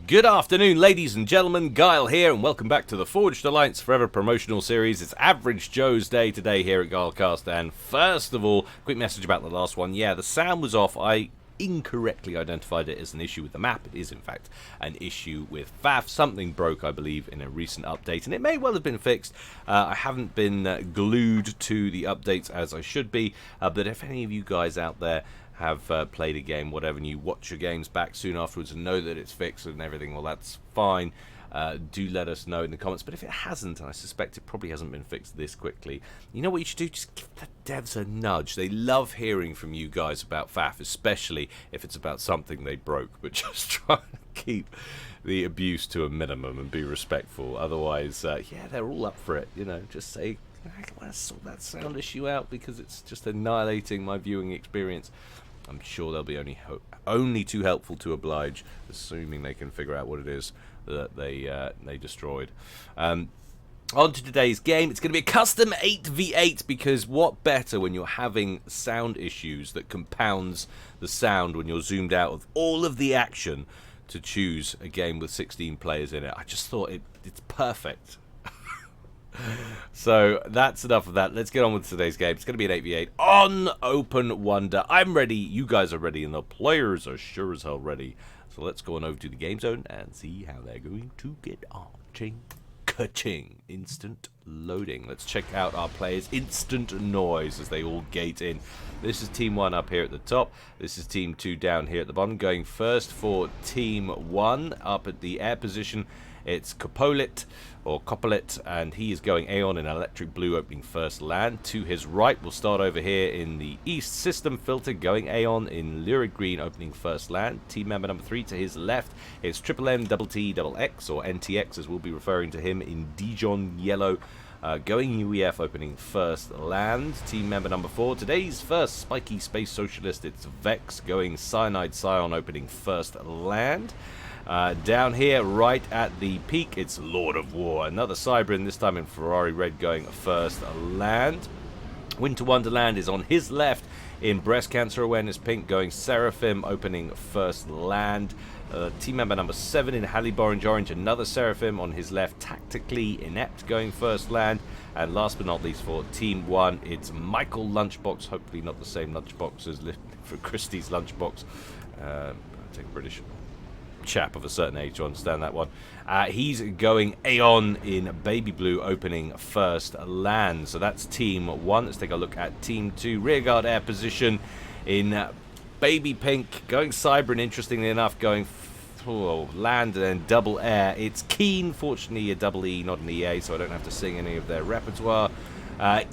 Good afternoon, ladies and gentlemen. Guile here, and welcome back to the Forged Alliance Forever promotional series. It's Average Joe's Day today here at Guilecast, and first of all, quick message about the last one. Yeah, the sound was off. I incorrectly identified it as an issue with the map. It is, in fact, an issue with FAF. Something broke, I believe, in a recent update, and it may well have been fixed. I haven't been glued to the updates as I should be, but if any of you guys out there have played a game, whatever, and you watch your games back soon afterwards and know that it's fixed and everything, well, that's fine. Do let us know in the comments. But if it hasn't, and I suspect it probably hasn't been fixed this quickly, you know what you should do? Just give the devs a nudge. They love hearing from you guys about FAF, especially if it's about something they broke. But just try to keep the abuse to a minimum and be respectful. Otherwise, yeah, they're all up for it. You know, just say, I want to sort that sound issue out because it's just annihilating my viewing experience. I'm sure they'll be only too helpful to oblige, assuming they can figure out what it is that they destroyed. On to today's game. It's going to be a custom 8v8 because what better when you're having sound issues that compounds the sound when you're zoomed out of all of the action to choose a game with 16 players in it. I just thought it's perfect. So that's enough of that. Let's get on with today's game. It's going to be an 8v8 on Open Wonder. I'm ready, you guys are ready, and the players are sure as hell ready. So let's go on over to the game zone and see how they're going to get on. Ching, ka-ching, instant loading. Let's check out our players' instant noise as they all gate in. This is Team 1 up here at the top. This is Team 2 down here at the bottom. Going first for Team 1 up at the air position. It's Copolit, and he is going Aeon in Electric Blue, opening first land. To his right, we'll start over here in the East System Filter, going Aeon in Lurid Green, opening first land. Team member number 3 to his left, it's Triple M, Double T, Double X, or NTX as we'll be referring to him, in Dijon Yellow, going UEF, opening first land. Team member number 4, today's first Spiky Space Socialist, it's Vex, going Cyanide Scion, opening first land. Down here, right at the peak, it's Lord of War. Another Cybrin, this time in Ferrari Red, going first land. Winter Wonderland is on his left in Breast Cancer Awareness Pink, going Seraphim, opening first land. Team member number 7 in Hallie Orange, another Seraphim on his left, Tactically Inept, going first land. And last but not least for Team 1, it's Michael Lunchbox, hopefully not the same Lunchbox as for Christie's Lunchbox. I'll take a British chap of a certain age to understand that one. He's going Aeon in Baby Blue, opening first land. So that's Team 1. Let's take a look at Team 2. Rearguard air position in Baby Pink, going Cybrin, interestingly enough, going land and then double air. It's Keen, fortunately a double E, not an EA, so I don't have to sing any of their repertoire.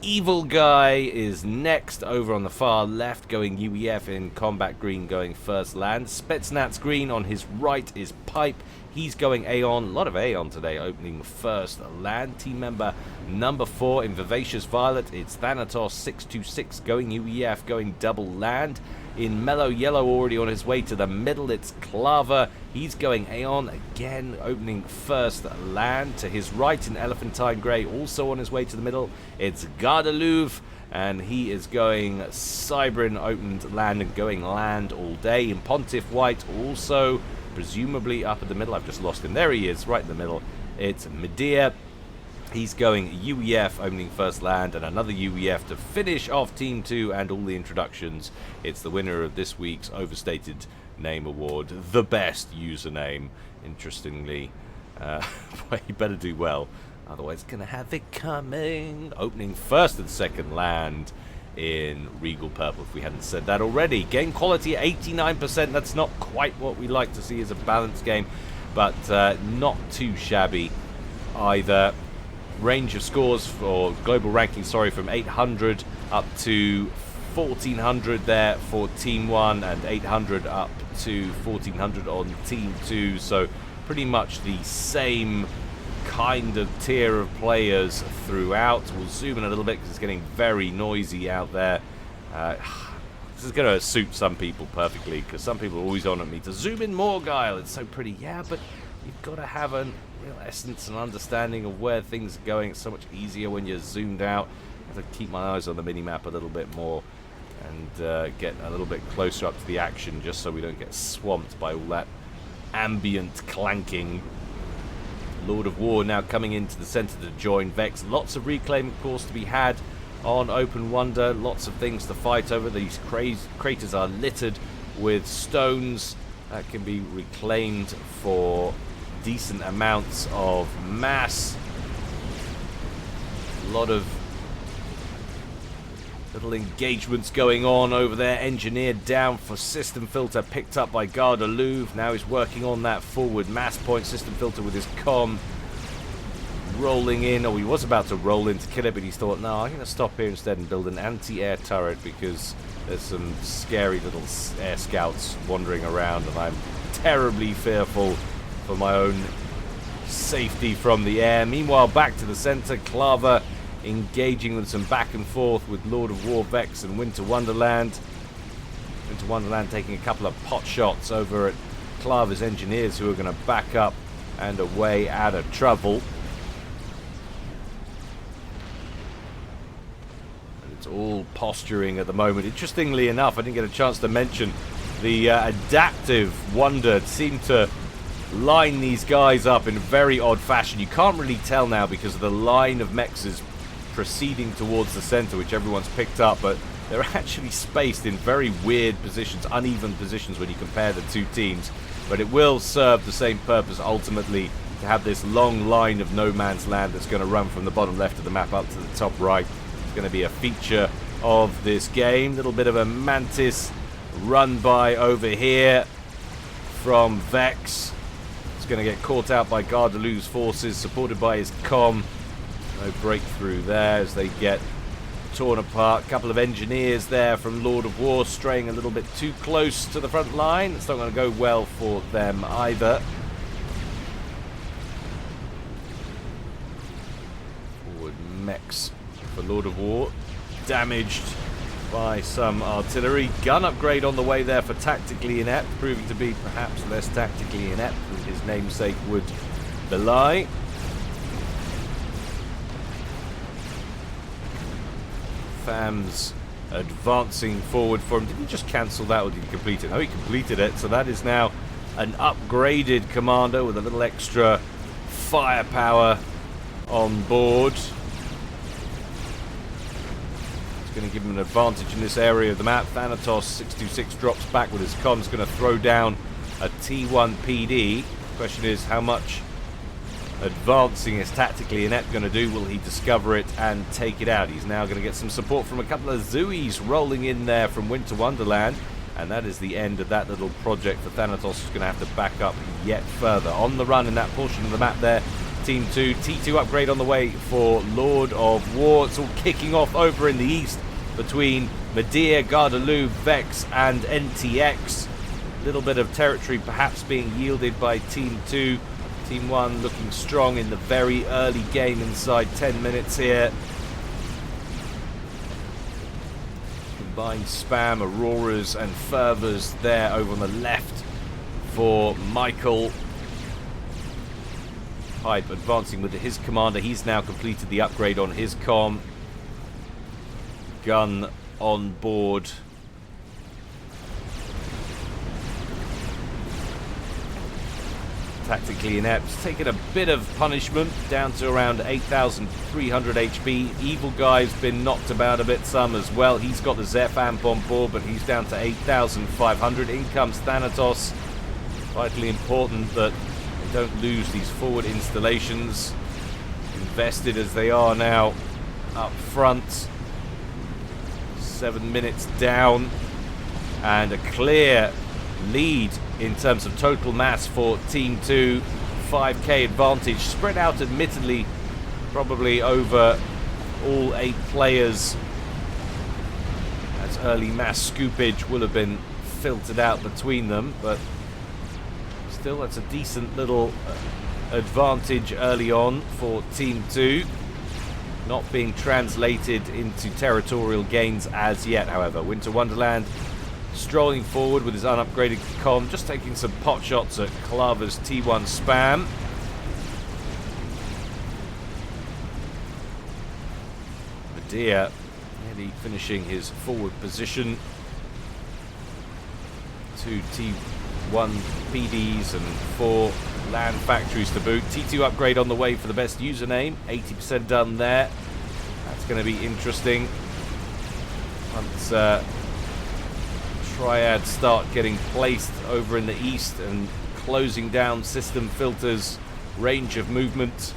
Evil Guy is next over on the far left, going UEF in Combat Green, going first land. Spetsnaz Green on his right is Pipe. He's going Aeon. A lot of Aeon today, opening first land. Team member number 4 in Vivacious Violet, it's Thanatos 626, going UEF, going double land. In Mellow Yellow, already on his way to the middle, it's Clava. He's going Aeon again, opening first land. To his right in Elephantine Grey, also on his way to the middle, it's Gardelouve, and he is going Cybrin, opened land and going land all day. In Pontiff White, also presumably up at the middle, I've just lost him, there he is, right in the middle, it's Medea. He's going UEF, opening first land, and another UEF to finish off Team 2 and all the introductions. It's the winner of this week's Overstated Name Award, the best username, interestingly. Well, you better do well, otherwise gonna have it coming. Opening first and second land in Regal Purple, if we hadn't said that already. Game quality at 89%, that's not quite what we like to see as a balanced game, but not too shabby either. Range of scores for global ranking, from 800 up to 1400 there for Team 1, and 800 up to 1400 on Team 2, so pretty much the same kind of tier of players throughout. We'll zoom in a little bit because it's getting very noisy out there. This is going to suit some people perfectly, because some people are always on at me to zoom in more, Guile, it's so pretty. Yeah, but you've got to have a real essence and understanding of where things are going. It's so much easier when you're zoomed out. I have to keep my eyes on the mini-map a little bit more and get a little bit closer up to the action, just so we don't get swamped by all that ambient clanking. Lord of War now coming into the center to join Vex. Lots of reclaim, of course, to be had on Open Wonder. Lots of things to fight over. These craters are littered with stones that can be reclaimed for decent amounts of mass. A lot of little engagements going on over there. Engineered down for system filter, picked up by Garde Louvre. Now he's working on that forward mass point system filter with his comm. Rolling in, or he was about to roll in to kill it, but he thought, no, I'm going to stop here instead and build an anti-air turret because there's some scary little air scouts wandering around and I'm terribly fearful for my own safety from the air. Meanwhile, back to the center, Clava engaging with some back and forth with Lord of War, Vex, and Winter Wonderland. Winter Wonderland taking a couple of pot shots over at Clava's engineers, who are going to back up and away out of trouble. And it's all posturing at the moment. Interestingly enough, I didn't get a chance to mention the adaptive Wonder seemed to line these guys up in a very odd fashion. You can't really tell now because of the line of mechs is proceeding towards the center, which everyone's picked up, but they're actually spaced in very weird positions, uneven positions when you compare the two teams. But it will serve the same purpose ultimately, to have this long line of no man's land that's going to run from the bottom left of the map up to the top right. It's going to be a feature of this game. Little bit of a Mantis run by over here from Vex. It's going to get caught out by Garde Louvre's forces, supported by his comm. No breakthrough there as they get torn apart. A couple of engineers there from Lord of War straying a little bit too close to the front line. It's not going to go well for them either. Forward mechs for Lord of War. Damaged by some artillery. Gun upgrade on the way there for Tactically Inept, proving to be perhaps less tactically inept than his namesake would belie. FAM's advancing forward for him. Did he just cancel that or did he complete it? No, he completed it. So that is now an upgraded commander with a little extra firepower on board. It's going to give him an advantage in this area of the map. Thanatos 626 drops back with his comms, going to throw down a T1 PD. Question is, how much advancing is Tactically Inept going to do? Will he discover it and take it out? He's now going to get some support from a couple of Zuis rolling in there from Winter Wonderland, and that is the end of that little project for Thanatos, who's going to have to back up yet further. On the run in that portion of the map there, Team 2. T2 upgrade on the way for Lord of War. It's all kicking off over in the east between Medea, Garde Louvre, Vex, and NTX. A little bit of territory perhaps being yielded by Team 2. Team 1 looking strong in the very early game, inside 10 minutes here. Combined spam, Auroras and Fervors there over on the left for Michael. Pipe advancing with his commander. He's now completed the upgrade on his comm. Gun on board. Tactically Inept taking a bit of punishment, down to around 8,300 HP. Evil Guy's been knocked about a bit some as well. He's got the Zeph amp on board, but he's down to 8,500. In comes Thanatos. Vitally important that they don't lose these forward installations, invested as they are now up front. 7 minutes down and a clear lead in terms of total mass for Team 2. 5k advantage spread out admittedly probably over all 8 players, as early mass scoopage will have been filtered out between them, but still that's a decent little advantage early on for Team 2. Not being translated into territorial gains as yet, however. Winter Wonderland strolling forward with his unupgraded comm, just taking some pot shots at Clava's T1 spam. Medea nearly finishing his forward position. 2 1 PDs and 4 land factories to boot. T2 upgrade on the way for the best username. 80% done there. That's going to be interesting. Once triads start getting placed over in the east and closing down System Filter's range of movement.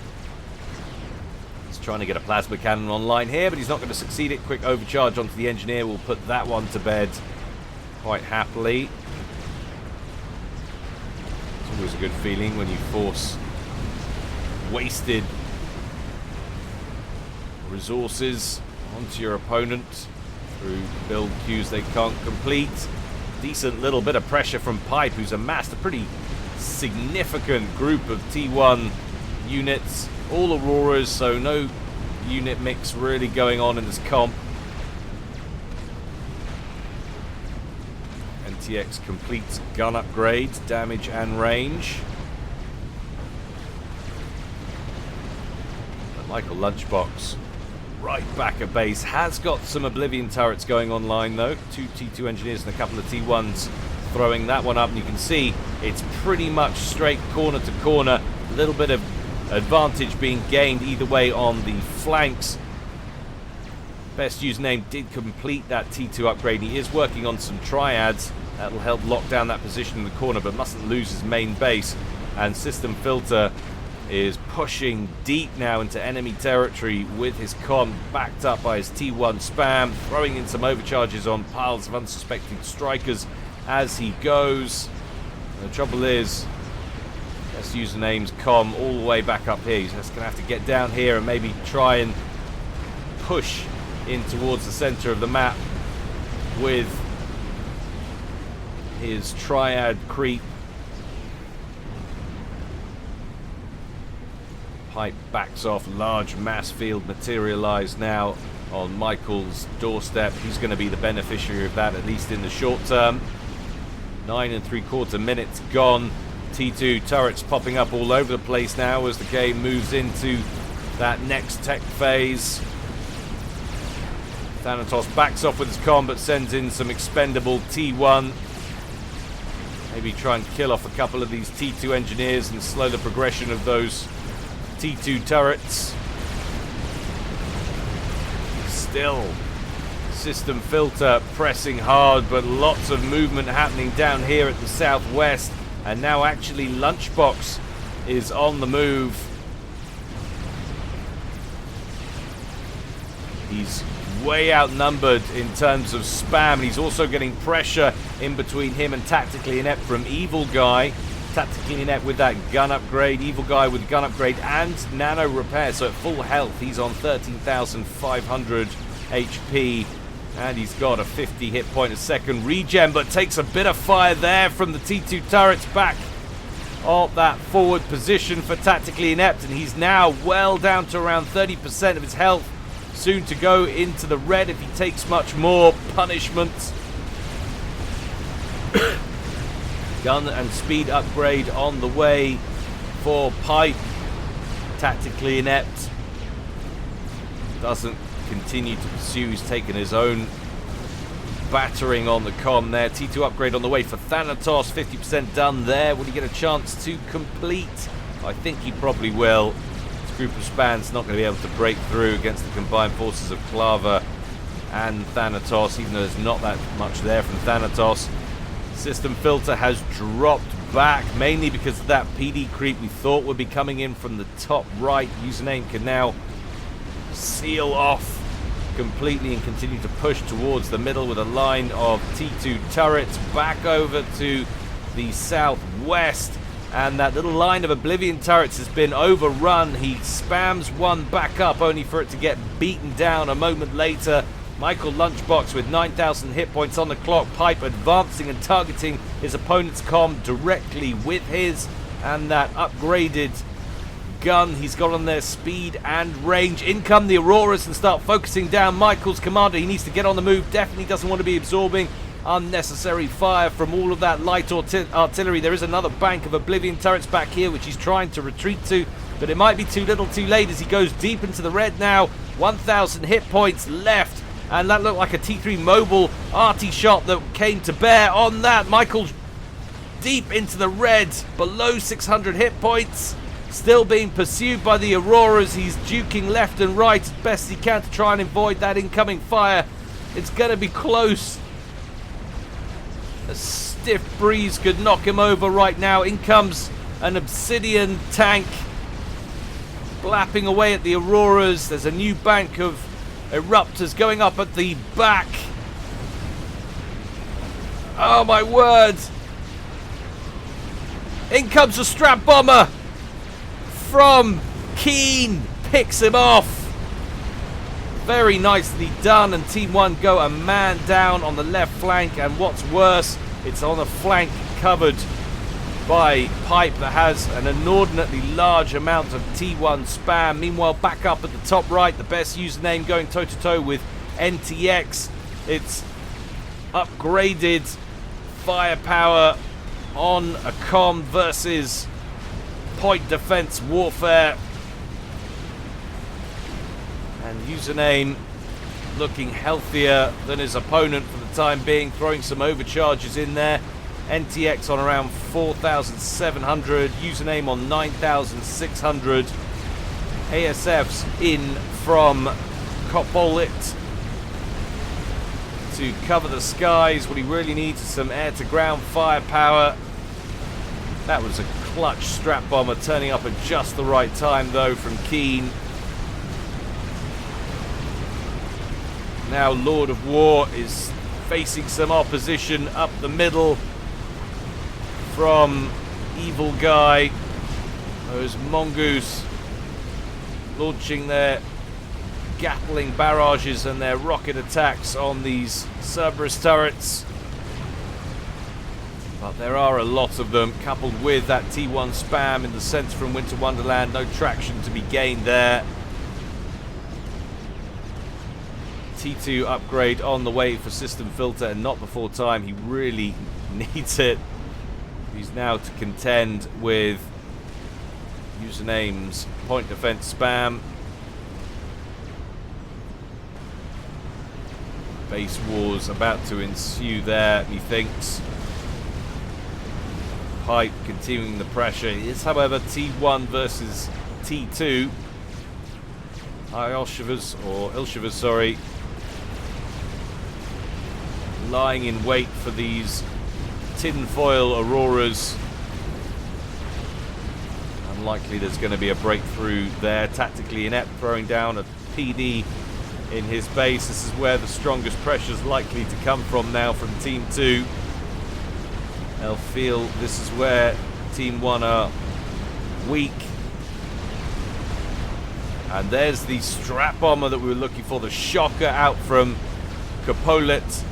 He's trying to get a plasma cannon online here, but he's not going to succeed it. Quick overcharge onto the engineer will put that one to bed quite happily. It's always a good feeling when you force wasted resources onto your opponent through build queues they can't complete. Decent little bit of pressure from Pipe, who's amassed a pretty significant group of T1 units. All Auroras, so no unit mix really going on in this comp. NTX completes gun upgrade, damage and range. But Michael Lunchbox, right back at base, has got some Oblivion turrets going online though. 2 T2 engineers and a couple of T1s throwing that one up, and you can see it's pretty much straight corner to corner. A little bit of advantage being gained either way on the flanks. Best username did complete that T2 upgrade. He is working on some triads. That'll help lock down that position in the corner, but mustn't lose his main base. And System Filter is pushing deep now into enemy territory with his comm backed up by his T1 spam, throwing in some overcharges on piles of unsuspecting strikers as he goes. The trouble is, best username's comm all the way back up here. He's just going to have to get down here and maybe try and push in towards the center of the map with his triad creep. Pipe backs off. Large mass field materialized now on Michael's doorstep. He's going to be the beneficiary of that, at least in the short term. 9 3/4 minutes gone. T2 turrets popping up all over the place now as the game moves into that next tech phase. Thanatos backs off with his comm, but sends in some expendable T1. Maybe try and kill off a couple of these T2 engineers and slow the progression of those T2 turrets. Still, System Filter pressing hard, but lots of movement happening down here at the southwest. And now actually Lunchbox is on the move. He's way outnumbered in terms of spam. He's also getting pressure in between him and Tactically Inept from Evil Guy. Tactically Inept with that gun upgrade, Evil Guy with gun upgrade and nano repair, so at full health he's on 13,500 HP, and he's got a 50 hit point a second regen, but takes a bit of fire there from the T2 turrets back of that forward position for Tactically Inept, and he's now well down to around 30% of his health, soon to go into the red if he takes much more punishment. Gun and speed upgrade on the way for Pipe. Tactically Inept doesn't continue to pursue. He's taken his own battering on the comm there. T2 upgrade on the way for Thanatos. 50% done there. Will he get a chance to complete? I think he probably will. This group of spans not going to be able to break through against the combined forces of Clava and Thanatos, even though there's not that much there from Thanatos. System Filter has dropped back, mainly because of that PD creep we thought would be coming in from the top right. Username can now seal off completely and continue to push towards the middle with a line of T2 turrets back over to the southwest. And that little line of Oblivion turrets has been overrun. He spams one back up only for it to get beaten down a moment later. Michael Lunchbox with 9,000 hit points on the clock. Pipe advancing and targeting his opponent's comm directly with his and that upgraded gun he's got on there, speed and range. In come the Auroras and start focusing down Michael's commander. He needs to get on the move. Definitely doesn't want to be absorbing unnecessary fire from all of that light artillery. There is another bank of Oblivion turrets back here which he's trying to retreat to, but it might be too little too late as he goes deep into the red now. 1,000 hit points left. And that looked like a T3 mobile arty shot that came to bear on that. Michael deep into the red, below 600 hit points. Still being pursued by the Auroras. He's duking left and right as best he can to try and avoid that incoming fire. It's going to be close. A stiff breeze could knock him over right now. In comes an obsidian tank, blapping away at the Auroras. There's a new bank of eruptors going up at the back. Oh my word! In comes a strap bomber from Keen, picks him off. Very nicely done, and Team 1 go a man down on the left flank, and what's worse, it's on a flank covered by pipe that has an inordinately large amount of T1 spam. Meanwhile, back up at the top right, the best username going toe-to-toe with NTX. It's upgraded firepower on a comm versus point defense warfare. And username looking healthier than his opponent for the time being, throwing some overcharges in there. NTX on around 4,700, username on 9,600. ASF's in from Copolit to cover the skies. What he really needs is some air-to-ground firepower. That was a clutch strap bomber, turning up at just the right time though from Keen. Now Lord of War is facing some opposition up the middle from Evil Guy. Those Mongoose launching their Gatling barrages and their rocket attacks on these Cerberus turrets. But there are a lot of them, coupled with that T1 spam in the sense from Winter Wonderland. No traction to be gained there. T2 upgrade on the way for System Filter, and not before time. He really needs it. He's now to contend with usernames point defense spam. Base wars about to ensue there, he thinks. Pipe continuing the pressure. It is, however, T1 versus T2. Ilshivers, sorry. Lying in wait for these tinfoil Auroras. Unlikely there's going to be a breakthrough there. Tactically inept, throwing down a PD in his base. This is where the strongest pressure is likely to come from now from Team 2. They'll feel this is where Team 1 are weak. And there's the strap bomber that we were looking for, the shocker out from Copolit.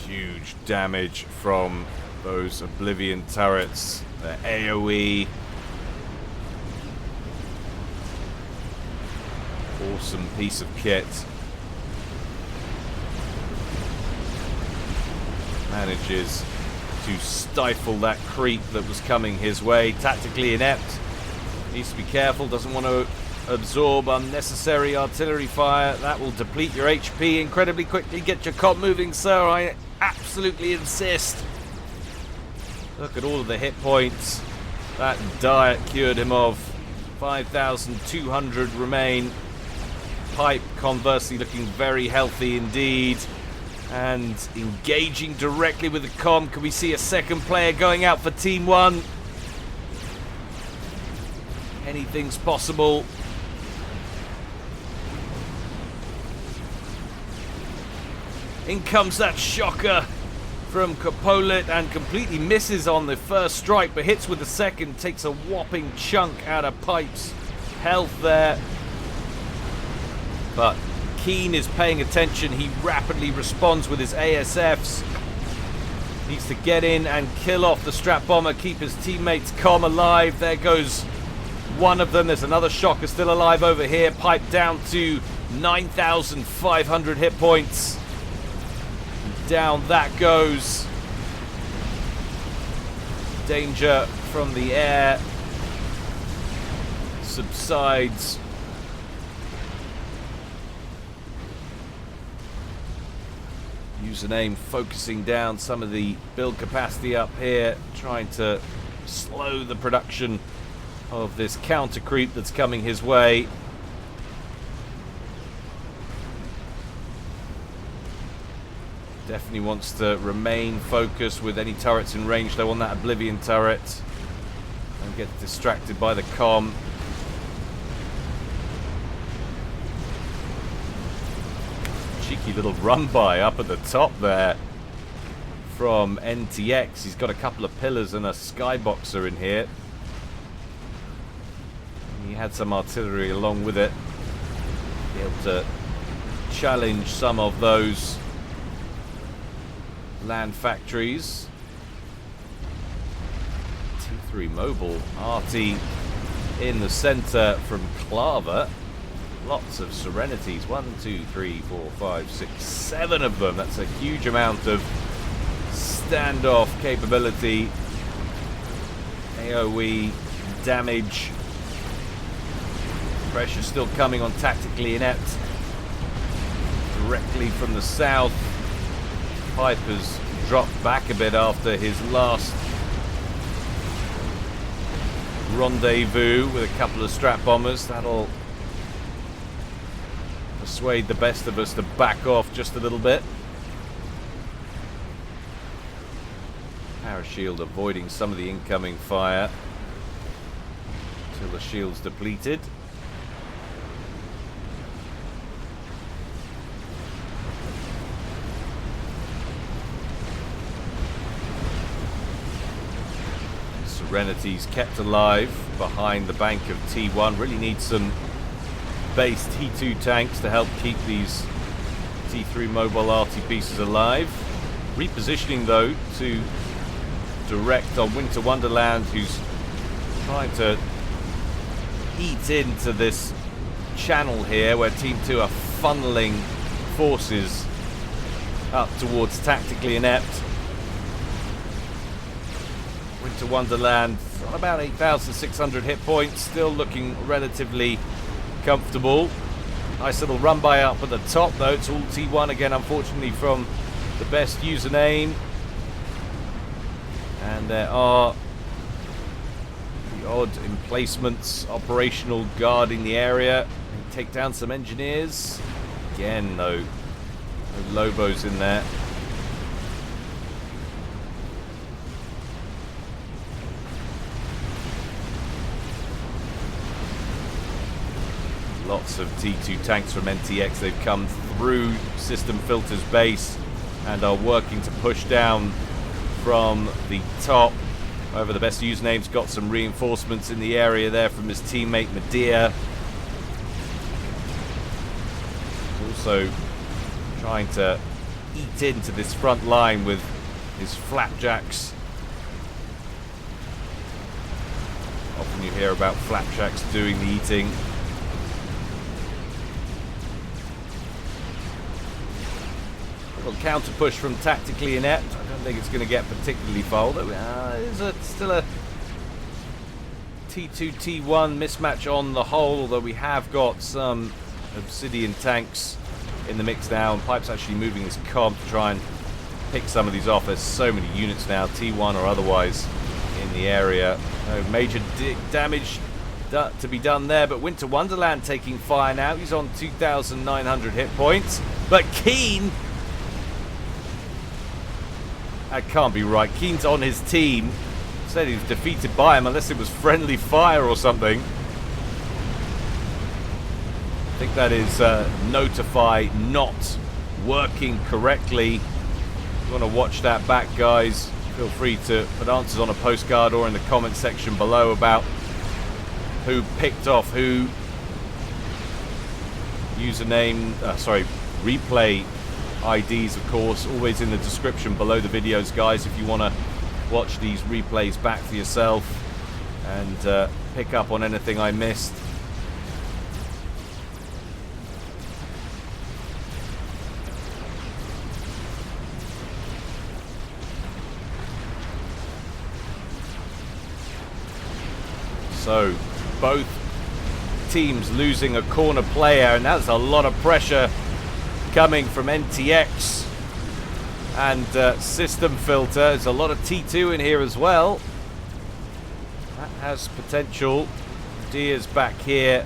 Huge damage from those Oblivion turrets, their AoE. Awesome piece of kit. Manages to stifle that creep that was coming his way. Tactically inept. Needs to be careful, doesn't want to absorb unnecessary artillery fire. That will deplete your HP incredibly quickly. Get your cop moving, sir. I absolutely insist. Look at all of the hit points that diet cured him of. 5,200 remain. Pipe, conversely, looking very healthy indeed. And engaging directly with the comm. Can we see a second player going out for Team 1? Anything's possible. In comes that shocker from Copolit and completely misses on the first strike, but hits with the second, takes a whopping chunk out of Pipe's health there. But Keen is paying attention. He rapidly responds with his ASFs. Needs to get in and kill off the strap bomber, keep his teammates comm alive. There goes one of them. There's another shocker still alive over here. Pipe down to 9,500 hit points. Down that goes. danger from the air subsides. Username focusing down some of the build capacity up here, trying to slow the production of this counter creep that's coming his way. Definitely wants to remain focused with any turrets in range though on that Oblivion turret. Don't get distracted by the comm. Cheeky little run by up at the top there from NTX. He's got a couple of pillars and a skyboxer in here. He had some artillery along with it. Be able to challenge some of those land factories. T3 Mobile, Arty in the center from Clava. Lots of Serenities. 1, 2, 3, 4, 5, 6, 7 of them. That's a huge amount of standoff capability. AoE damage. Pressure still coming on Tactically Inept. Directly from the south. Piper's dropped back a bit after his last rendezvous with a couple of strap bombers. That'll persuade the best of us to back off just a little bit. Parashield avoiding some of the incoming fire until the shield's depleted. Serenity's kept alive behind the bank of T1. Really needs some base T2 tanks to help keep these T3 mobile RT pieces alive. Repositioning though to direct on Winter Wonderland, who's trying to eat into this channel here where Team 2 are funneling forces up towards Tactically Inept. Winter Wonderland on about 8,600 hit points, still looking relatively comfortable. Nice little run by up at the top though. It's all T1 again, unfortunately, from the best username. And there are the odd emplacements operational guarding the area. And take down some engineers. Again though, no Lobos in there. Lots of T2 tanks from NTX. They've come through System Filter's base and are working to push down from the top. However, the best username's got some reinforcements in the area there from his teammate Medea. Also trying to eat into this front line with his flapjacks. Often you hear about flapjacks doing the eating. Little counter push from Tactically Inept. I don't think it's going to get particularly far. Still a T2 T1 mismatch on the whole, although we have got some Obsidian tanks in the mix now, and Pipe's actually moving his comm to try and pick some of these off. There's so many units now, T1 or otherwise, in the area. No major damage to be done there, but Winter Wonderland taking fire now. He's on 2,900 hit points, but Keen, that can't be right. Keen's on his team. Said he was defeated by him, unless it was friendly fire or something. I think that is Notify not working correctly. If you want to watch that back, guys, feel free to put answers on a postcard or in the comment section below about who picked off who. Username, replay IDs, of course, always in the description below the videos, guys, if you want to watch these replays back for yourself and pick up on anything I missed. So both teams losing a corner player, and that's a lot of pressure coming from NTX and System Filter. There's a lot of T2 in here as well. That has potential. Dia's back here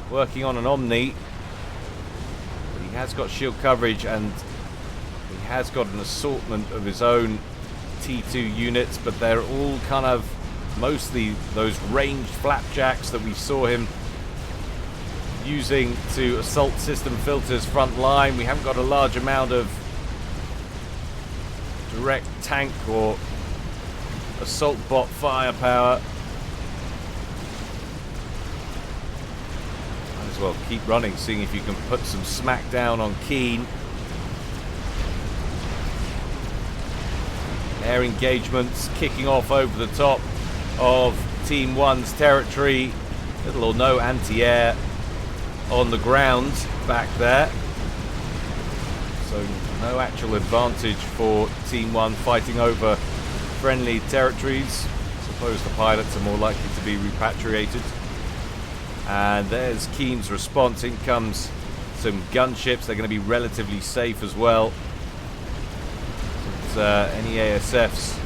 working on an Omni, but he has got shield coverage and he has got an assortment of his own T2 units, but they're all kind of mostly those ranged flapjacks that we saw him using to assault System Filter's front line. We haven't got a large amount of direct tank or assault bot firepower. Might as well keep running, seeing if you can put some smack down on Keen. Air engagements kicking off over the top of Team 1's territory. Little or no anti-air on the ground back there. So no actual advantage for Team 1 fighting over friendly territories. I suppose the pilots are more likely to be repatriated. And there's Keen's response. In comes some gunships. They're going to be relatively safe as well. Any ASFs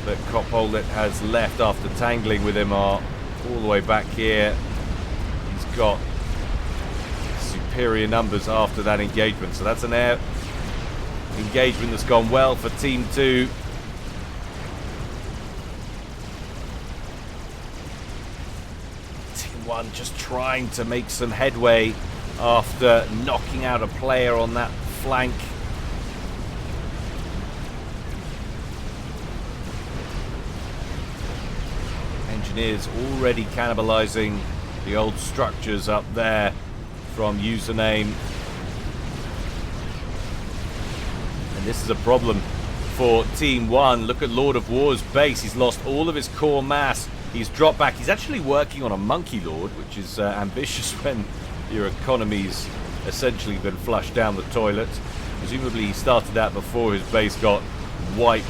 that Coppolet has left after tangling with him are all the way back here. He's got superior numbers after that engagement, so that's an air engagement that's gone well for Team 2. Team 1 just trying to make some headway after knocking out a player on that flank. Engineers already cannibalizing the old structures up there from username. And this is a problem for Team 1. Look at Lord of War's base. He's lost all of his core mass. He's dropped back. He's actually working on a Monkey Lord, which is ambitious when your economy's essentially been flushed down the toilet. Presumably he started that before his base got wiped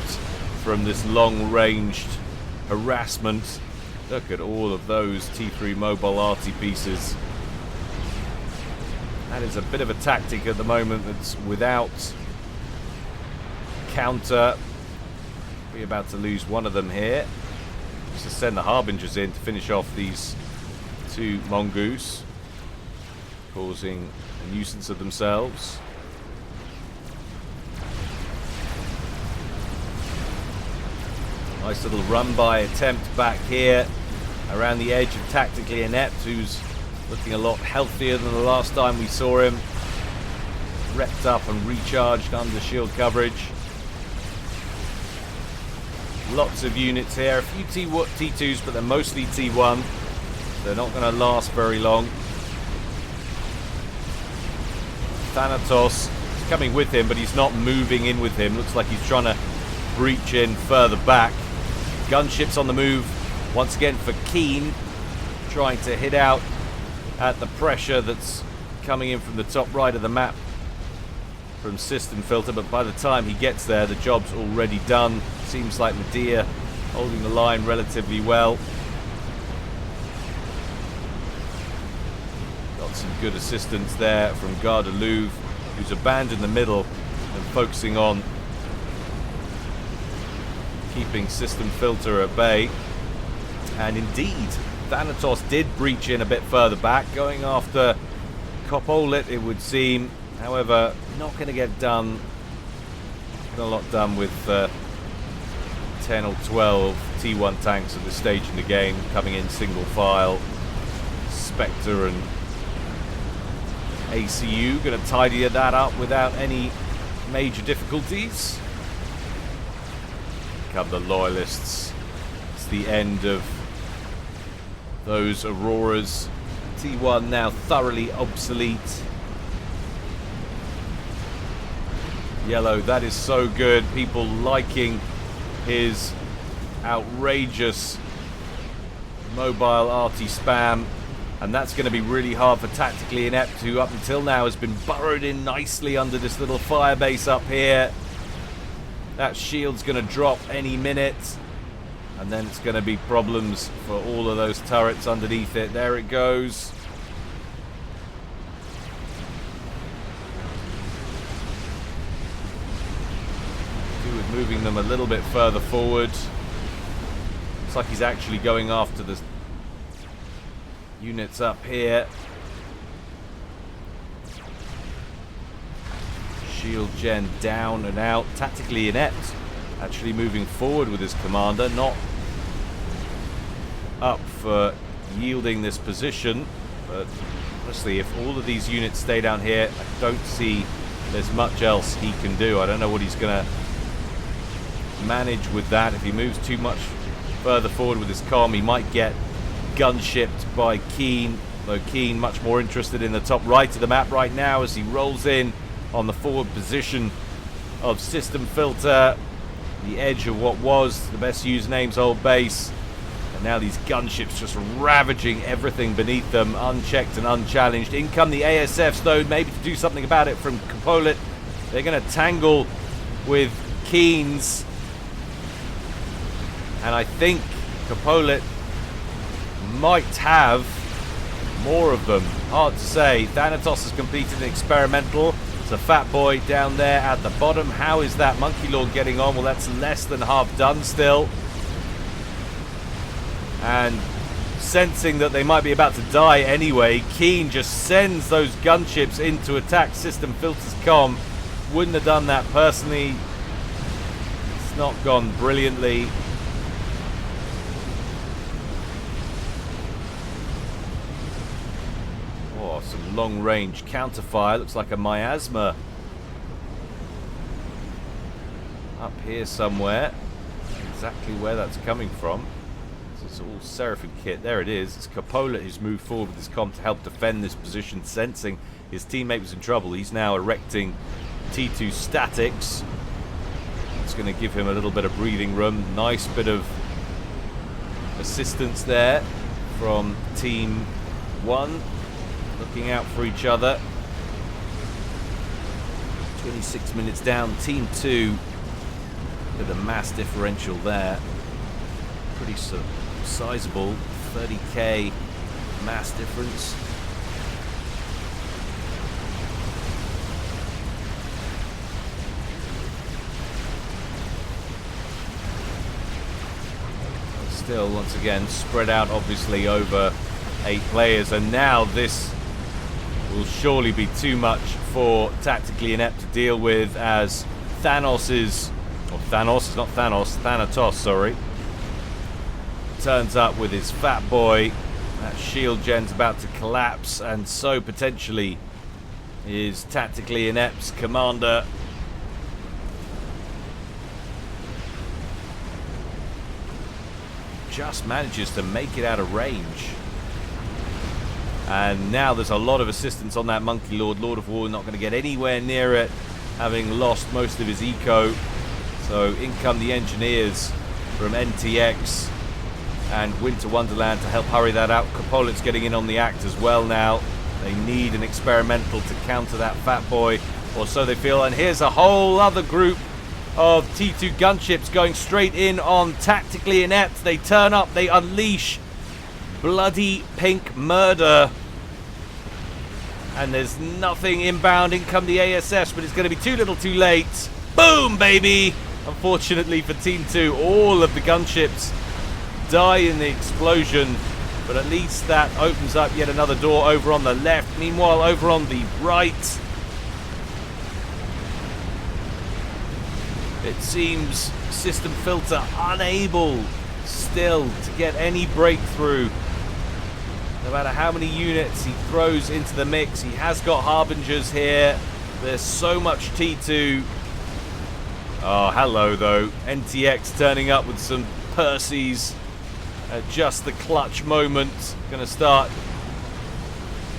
from this long-ranged harassment. Look at all of those T3 mobile arty pieces. That is a bit of a tactic at the moment that's without counter. We're about to lose one of them here. Just to send the Harbingers in to finish off these two Mongoose, causing a nuisance of themselves. Nice little run-by attempt back here around the edge of Tactically Inept, who's looking a lot healthier than the last time we saw him. Repped up and recharged under shield coverage. Lots of units here. A few T2s, but they're mostly T1. They're not going to last very long. Thanatos is coming with him, but he's not moving in with him. Looks like he's trying to breach in further back. Gunships on the move once again for Keen, trying to hit out at the pressure that's coming in from the top right of the map from System Filter, but by the time he gets there the job's already done. Seems like Medea holding the line relatively well. Got some good assistance there from Garde du Louvre, who's abandoned the middle and focusing on keeping System Filter at bay. And indeed, Thanatos did breach in a bit further back, going after Coppolet, it would seem. However, not going to get done. Not a lot done with 10 or 12 T1 tanks at this stage in the game, coming in single file. Spectre and ACU going to tidy that up without any major difficulties. Come the Loyalists. It's the end of those Auroras. T1 now thoroughly obsolete. Yellow, that is so good. People liking his outrageous mobile arty spam. And that's going to be really hard for Tactically Inept, who up until now has been burrowed in nicely under this little firebase up here. That shield's going to drop any minute. And then it's going to be problems for all of those turrets underneath it. There it goes. With moving them a little bit further forward. Looks like he's actually going after the units up here. Shield gen down and out. Tactically inept. Actually moving forward with his commander. Not up for yielding this position. But honestly, if all of these units stay down here, I don't see there's much else he can do. I don't know what he's going to manage with that. If he moves too much further forward with his comm, he might get gunshipped by Keen. Though Keen much more interested in the top right of the map right now as he rolls in on the forward position of System Filter, the edge of what was the best used names old base. And now these gunships just ravaging everything beneath them, unchecked and unchallenged. In come the ASFs though, maybe to do something about it from Capolit. They're going to tangle with Keen's. And I think Capolit might have more of them. Hard to say. Thanatos has completed an experimental. It's a fat boy down there at the bottom. How is that Monkey Lord getting on? Well, that's less than half done still. And sensing that they might be about to die anyway, Keen just sends those gunships in to attack System Filter's comm. Wouldn't have done that personally. It's not gone brilliantly. Some long-range counterfire. Looks like a miasma up here somewhere. Exactly where that's coming from. It's all Seraphim kit. There it is. It's Capolit who's moved forward with his comm to help defend this position, sensing his teammate was in trouble. He's now erecting T2 statics. It's going to give him a little bit of breathing room. Nice bit of assistance there from Team 1. Looking out for each other. 26 minutes down. Team 2 with a mass differential there. Pretty sizable. 30k mass difference. Still, once again, spread out obviously over 8 players. And now this will surely be too much for Tactically Inept to deal with, as Thanatos, sorry, turns up with his fat boy. That shield gen's about to collapse, and so potentially is Tactically Inept's commander. Just manages to make it out of range. And now there's a lot of assistance on that Monkey Lord. Lord of War not going to get anywhere near it, having lost most of his eco. So in come the engineers from NTX and Winter Wonderland to help hurry that out. Capolit's getting in on the act as well now. They need an experimental to counter that fat boy, or so they feel. And here's a whole other group of T2 gunships going straight in on Tactically Inept. They turn up, they unleash bloody pink murder. And there's nothing inbound. In come the ASS, but it's going to be too little too late. Boom, baby! Unfortunately for Team 2, all of the gunships die in the explosion, but at least that opens up yet another door over on the left. Meanwhile, over on the right, it seems System Filter unable still to get any breakthrough. No matter how many units he throws into the mix, he has got Harbingers here. There's so much T2. Oh, hello though. NTX turning up with some Percys at just the clutch moment. Going to start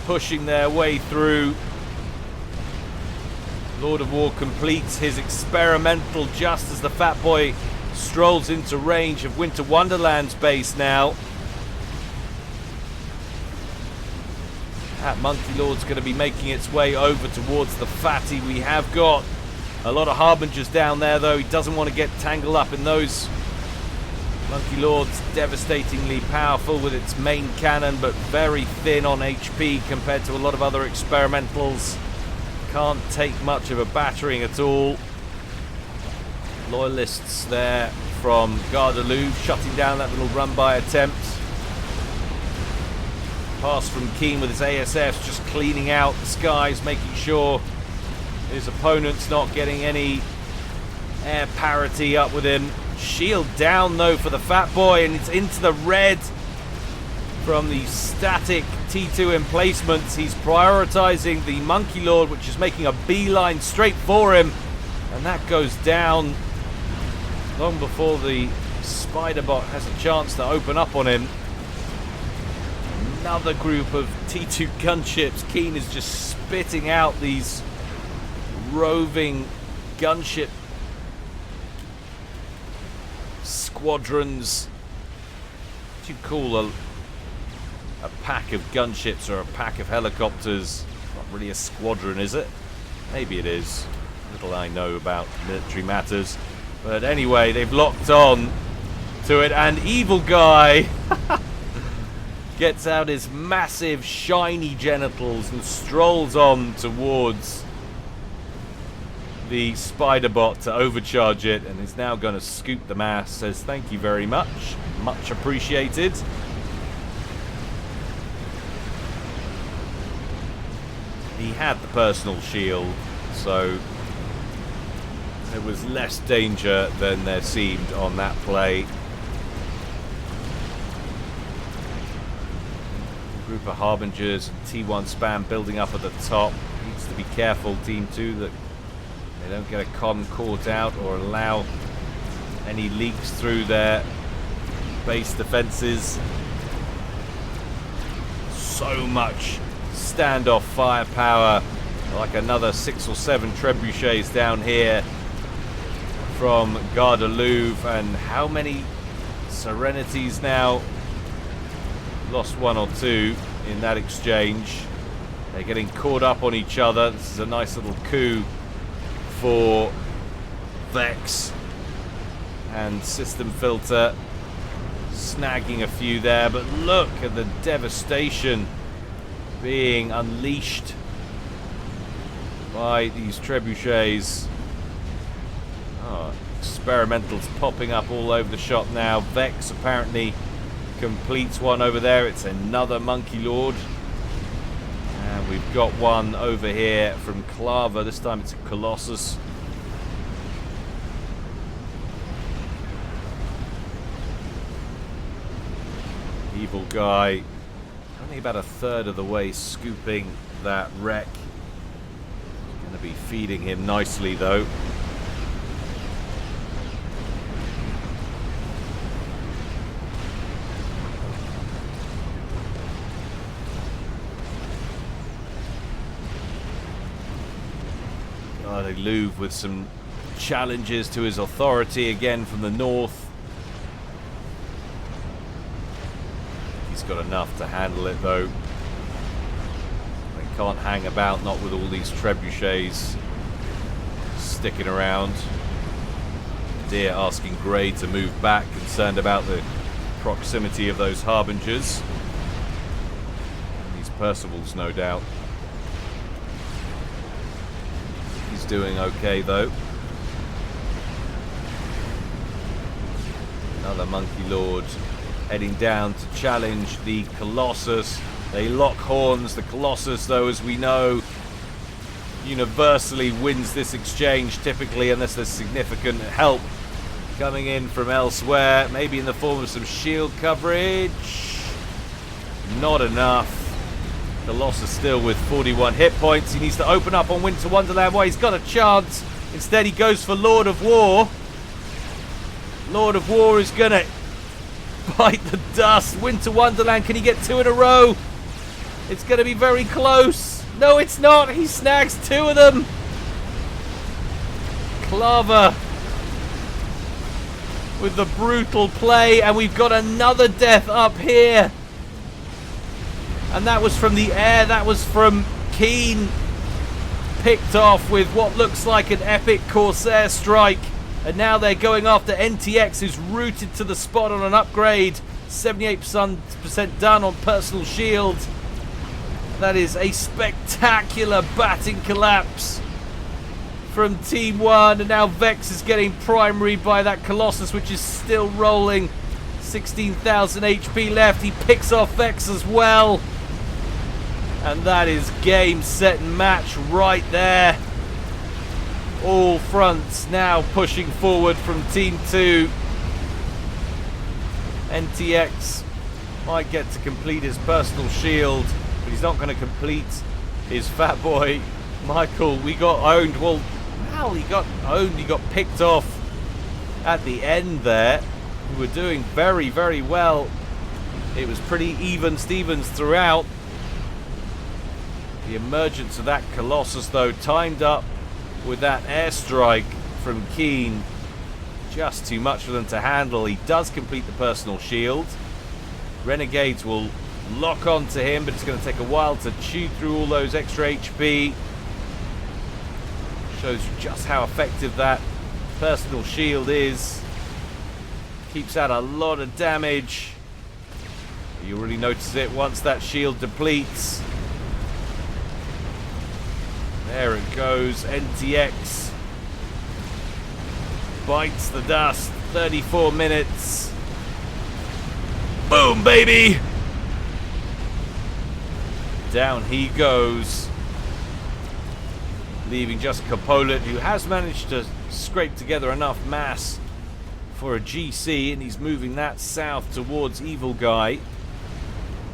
pushing their way through. Lord of War completes his experimental just as the fat boy strolls into range of Winter Wonderland's base now. That Monkey Lord's going to be making its way over towards the fatty. We have got a lot of Harbingers down there, though. He doesn't want to get tangled up in those Monkey Lord's devastatingly powerful with its main cannon, but very thin on HP compared to a lot of other experimentals. Can't take much of a battering at all. Loyalists there from Gardeloup shutting down that little run-by attempt. Pass from Keen with his ASFs, just cleaning out the skies, making sure his opponent's not getting any air parity up with him. Shield down though for the Fat Boy, and it's into the red from the static T2 emplacements. He's prioritizing the Monkey Lord, which is making a beeline straight for him, and that goes down long before the Spider Bot has a chance to open up on him. Another group of T2 gunships. Keen is just spitting out these roving gunship squadrons. What do you call a pack of gunships or a pack of helicopters? Not really a squadron, is it? Maybe it is. Little I know about military matters. But anyway, they've locked on to it, and Evil Guy gets out his massive shiny genitals and strolls on towards the Spider Bot to overcharge it, and is now going to scoop the mass. Says thank you very much, much appreciated. He had the personal shield, so there was less danger than there seemed on that play. Group of Harbingers and T1 spam building up at the top. Needs to be careful, Team 2, that they don't get a con caught out or allow any leaks through their base defenses. So much standoff firepower, like another 6 or 7 trebuchets down here from Gardeloup, and how many Serenities now? Lost 1 or 2 in that exchange. They're getting caught up on each other. This is a nice little coup for Vex, and System Filter snagging a few there, but look at the devastation being unleashed by these trebuchets. Oh, experimentals popping up all over the shop now. Vex apparently completes one over there. It's another Monkey Lord, and we've got one over here from Clava. This time it's a Colossus. Evil Guy only about a third of the way scooping that wreck. Going to be feeding him nicely though. Louvre with some challenges to his authority again from the north. He's got enough to handle it though. They can't hang about, not with all these trebuchets sticking around. Deer asking Grey to move back, concerned about the proximity of those Harbingers. And these Percivals, no doubt. Doing okay though. Another Monkey Lord heading down to challenge the Colossus. They lock horns. The Colossus, though, as we know, universally wins this exchange typically, unless there's significant help coming in from elsewhere, maybe in the form of some shield coverage. Not enough. Colossus still with 41 hit points. He needs to open up on Winter Wonderland. Well, he's got a chance. Instead, he goes for Lord of War. Lord of War is going to bite the dust. Winter Wonderland, can he get 2 in a row? It's going to be very close. No, it's not. He snags 2 of them. Clava with the brutal play, and we've got another death up here. And that was from the air. That was from Keen. Picked off with what looks like an epic Corsair strike. And now they're going after NTX, who's rooted to the spot on an upgrade. 78% done on personal shield. That is a spectacular batting collapse from Team 1. And now Vex is getting primary by that Colossus, which is still rolling. 16,000 HP left. He picks off Vex as well. And that is game, set, and match right there. All fronts now pushing forward from Team 2. NTX might get to complete his personal shield, but he's not going to complete his Fat Boy. Michael, we got owned. Well, he got owned. He got picked off at the end there. We were doing very, very well. It was pretty even Stevens throughout. The emergence of that Colossus, though, timed up with that airstrike from Keen. Just too much for them to handle. He does complete the personal shield. Renegades will lock onto him, but it's going to take a while to chew through all those extra HP. Shows you just how effective that personal shield is. Keeps out a lot of damage. You'll really notice it once that shield depletes. There it goes. NTX bites the dust. 34 minutes. Boom, baby! Down he goes. Leaving just Capolet, who has managed to scrape together enough mass for a GC, and he's moving that south towards Evil Guy.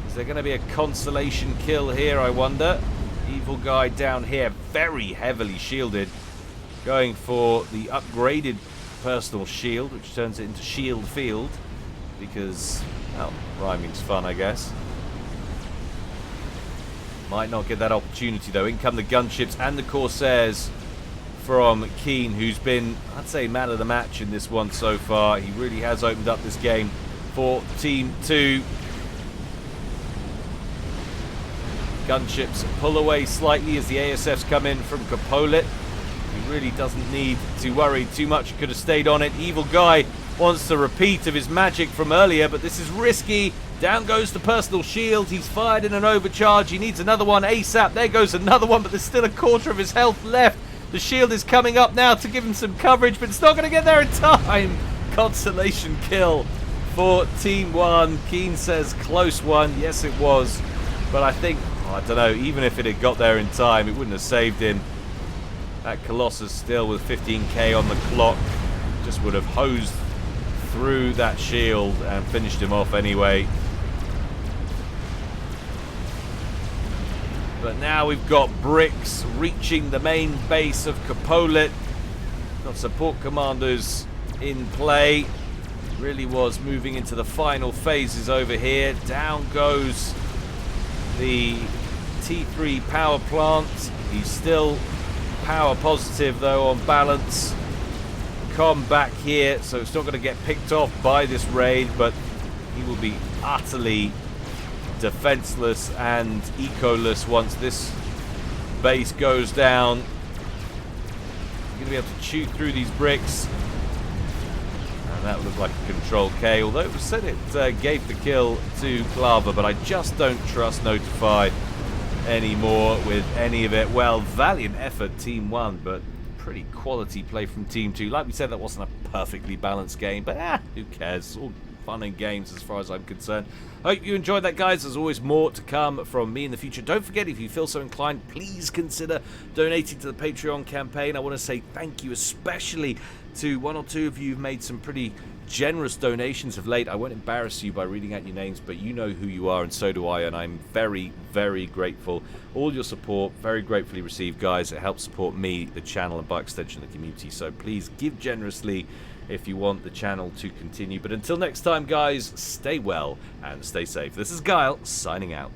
Is there going to be a consolation kill here, I wonder? Evil Guy down here, very heavily shielded, going for the upgraded personal shield, which turns it into shield field, because, well, rhyming's fun, I guess. Might not get that opportunity, though. In come the gunships and the Corsairs from Keen, who's been, I'd say, man of the match in this one so far. He really has opened up this game for Team 2. Gunships pull away slightly as the ASFs come in from Capolet. He really doesn't need to worry too much. He could have stayed on it. Evil Guy wants a repeat of his magic from earlier, but this is risky. Down goes the personal shield. He's fired in an overcharge. He needs another one ASAP. There goes another one, but there's still a quarter of his health left. The shield is coming up now to give him some coverage, but it's not going to get there in time. Consolation kill for Team 1. Keen says close one. Yes, it was. But I think, I don't know, even if it had got there in time, it wouldn't have saved him. That Colossus still with 15k on the clock just would have hosed through that shield and finished him off anyway. But now we've got bricks reaching the main base of Capolet. Got support commandos in play. Really was moving into the final phases over here. Down goes the T3 power plant. He's still power positive though on balance. Com back here, so it's not going to get picked off by this raid, but he will be utterly defenseless and ecoless once this base goes down. You're going to be able to chew through these bricks, and that looked like a control K, although it was said it gave the kill to Clava, but I just don't trust Notify anymore with any of it. Well, valiant effort Team 1, but pretty quality play from Team 2. Like we said, that wasn't a perfectly balanced game, but who cares? All fun and games as far as I'm concerned. Hope you enjoyed that, guys. There's always more to come from me in the future. Don't forget, if you feel so inclined, please consider donating to the Patreon campaign. I want to say thank you especially to one or two of you who've made some pretty generous donations of late. I won't embarrass you by reading out your names, but you know who you are, and so do I, and I'm very, very grateful. All your support, very gratefully received, guys. It helps support me, the channel, and by extension the community, so please give generously if you want the channel to continue. But until next time, guys, stay well and stay safe. This is Guile, signing out.